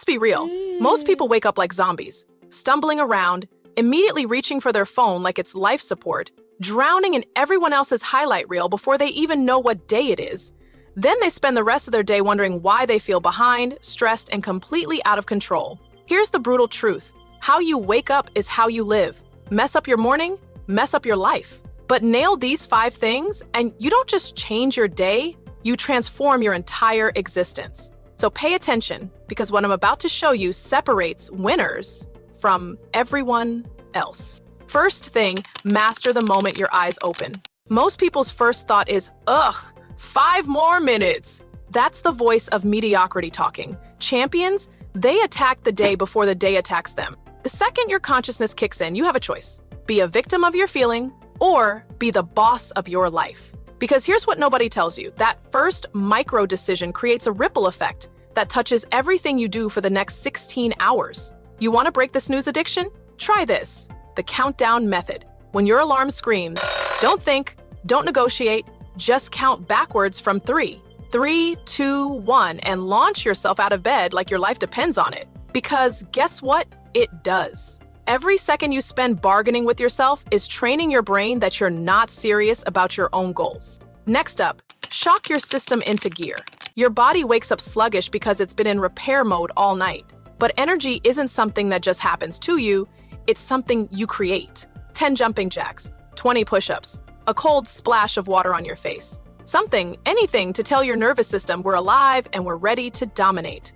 Let's be real. Most people wake up like zombies, stumbling around, immediately reaching for their phone like it's life support, drowning in everyone else's highlight reel before they even know what day it is. Then they spend the rest of their day wondering why they feel behind, stressed, and completely out of control. Here's the brutal truth. How you wake up is how you live. Mess up your morning, mess up your life. But nail these 5 things, and you don't just change your day, you transform your entire existence. So pay attention, because what I'm about to show you separates winners from everyone else. First thing, master the moment your eyes open. Most people's first thought is, ugh, 5 more minutes. That's the voice of mediocrity talking. Champions, they attack the day before the day attacks them. The second your consciousness kicks in, you have a choice. Be a victim of your feeling or be the boss of your life. Because here's what nobody tells you. That first micro decision creates a ripple effect that touches everything you do for the next 16 hours. You want to break the snooze addiction? Try this, the countdown method. When your alarm screams, don't think, don't negotiate, just count backwards from 3. 3, 2, 1, and launch yourself out of bed like your life depends on it. Because guess what? It does. Every second you spend bargaining with yourself is training your brain that you're not serious about your own goals. Next up, shock your system into gear. Your body wakes up sluggish because it's been in repair mode all night. But energy isn't something that just happens to you, it's something you create. 10 jumping jacks, 20 push-ups, a cold splash of water on your face. Something, anything to tell your nervous system we're alive and we're ready to dominate.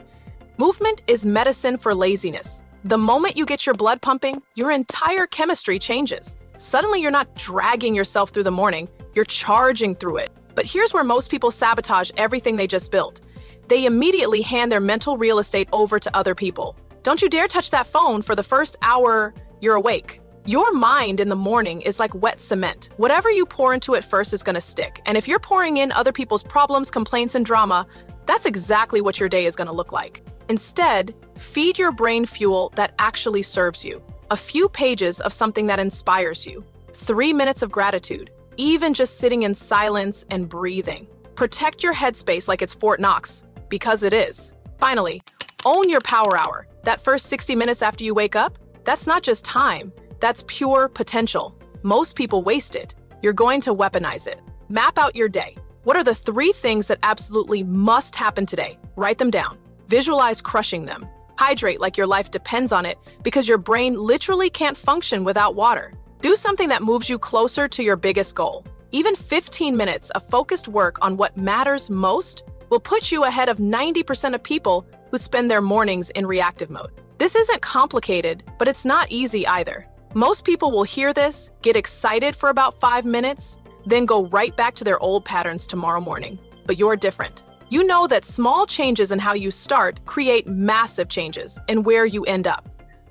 Movement is medicine for laziness. The moment you get your blood pumping, your entire chemistry changes. Suddenly you're not dragging yourself through the morning, you're charging through it. But here's where most people sabotage everything they just built. They immediately hand their mental real estate over to other people. Don't you dare touch that phone for the first hour you're awake. Your mind in the morning is like wet cement. Whatever you pour into it first is going to stick. And if you're pouring in other people's problems, complaints, and drama, that's exactly what your day is going to look like. Instead, feed your brain fuel that actually serves you. A few pages of something that inspires you. 3 minutes of gratitude, even just sitting in silence and breathing. Protect your headspace like it's Fort Knox, because it is. Finally, own your power hour. That first 60 minutes after you wake up, that's not just time, that's pure potential. Most people waste it. You're going to weaponize it. Map out your day. What are the 3 things that absolutely must happen today? Write them down. Visualize crushing them. Hydrate like your life depends on it, because your brain literally can't function without water. Do something that moves you closer to your biggest goal. Even 15 minutes of focused work on what matters most will put you ahead of 90% of people who spend their mornings in reactive mode. This isn't complicated, but it's not easy either. Most people will hear this, get excited for about 5 minutes, then go right back to their old patterns tomorrow morning. But you're different. You know that small changes in how you start create massive changes in where you end up.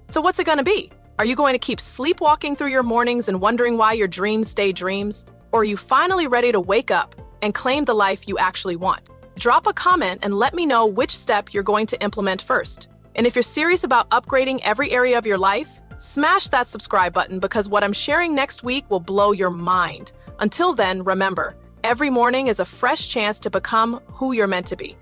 So what's it going to be? Are you going to keep sleepwalking through your mornings and wondering why your dreams stay dreams? Or are you finally ready to wake up and claim the life you actually want? Drop a comment and let me know which step you're going to implement first. And if you're serious about upgrading every area of your life, smash that subscribe button, because what I'm sharing next week will blow your mind. Until then, remember, every morning is a fresh chance to become who you're meant to be.